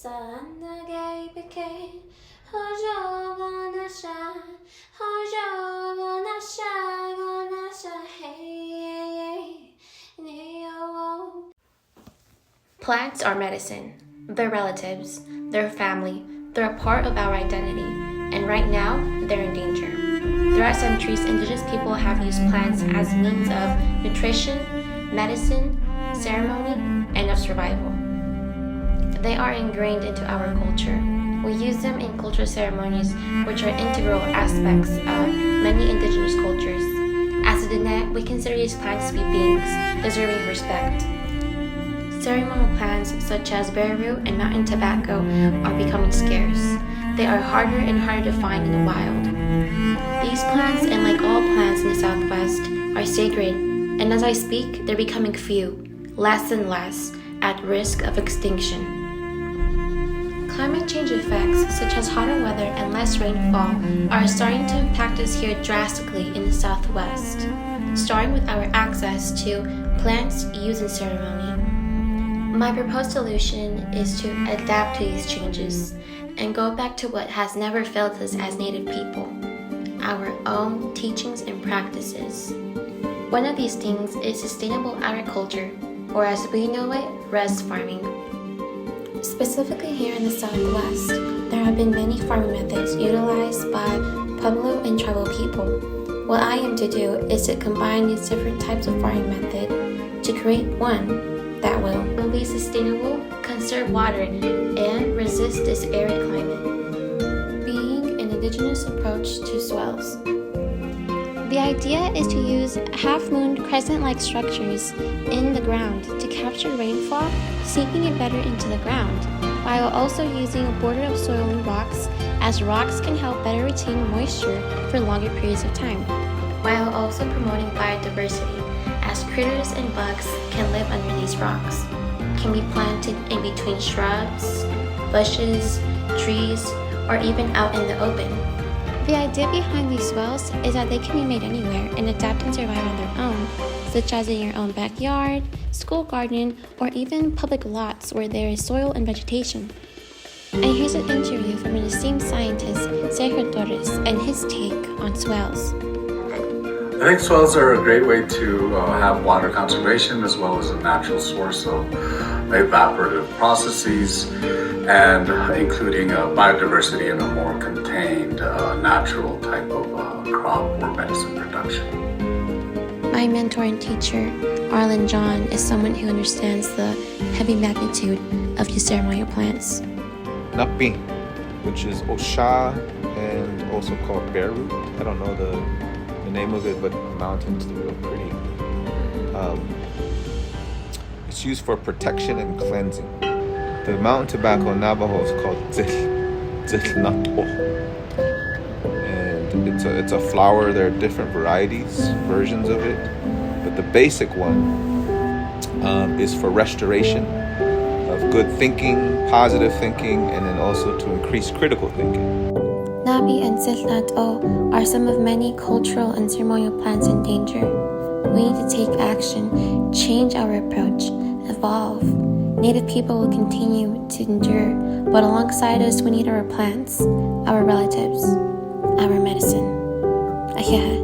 Plants are medicine. They're relatives, they're family, they're a part of our identity, and right now, they're in danger. Throughout centuries, indigenous people have used plants as means of nutrition, medicine, ceremony, and of survival. They are ingrained into our culture. We use them in cultural ceremonies, which are integral aspects of many indigenous cultures. As a Diné, we consider these plants to be beings deserving respect. Ceremonial plants such as bearroot and mountain tobacco are becoming scarce. They are harder and harder to find in the wild. These plants, and like all plants in the Southwest, are sacred, and as I speak, they're becoming few, less and less, at risk of extinction. Climate change effects, such as hotter weather and less rainfall, are starting to impact us here drastically in the Southwest, starting with our access to plants used in ceremony. My proposed solution is to adapt to these changes and go back to what has never failed us as Native people, our own teachings and practices. One of these things is sustainable agriculture, or as we know it, res farming. Specifically here in the Southwest, there have been many farming methods utilized by Pueblo and tribal people. What I aim to do is to combine these different types of farming method to create one that will be sustainable, conserve water, and resist this arid climate, being an indigenous approach to swells. The idea is to use half-moon crescent-like structures in the ground to capture rainfall, seeping it better into the ground, while also using a border of soil and rocks, as rocks can help better retain moisture for longer periods of time, while also promoting biodiversity, as critters and bugs can live under these rocks, can be planted in between shrubs, bushes, trees, or even out in the open. The idea behind these swells is that they can be made anywhere and adapt and survive on their own, such as in your own backyard, school garden, or even public lots where there is soil and vegetation. And here's an interview from an esteemed scientist, Sergio Torres, and his take on swells. I think swells are a great way to have water conservation as well as a natural source of evaporative processes, and including biodiversity in a more contained, natural type of crop or medicine production. My mentor and teacher, Arlen John, is someone who understands the heavy magnitude of these ceremonial plants. Napi, which is Osha and also called bearroot. I don't know the name of it, but the mountains are real pretty. It's used for protection and cleansing. The mountain tobacco in Navajo is called Tzitnato. And it's a flower. There are different varieties, versions of it. But the basic one is for restoration of good thinking, positive thinking, and then also to increase critical thinking. Nabi and Tzitnato are some of many cultural and ceremonial plants in danger. We need to take action, change our approach, evolve. Native people will continue to endure, but alongside us, we need our plants, our relatives, our medicine. Ayaha.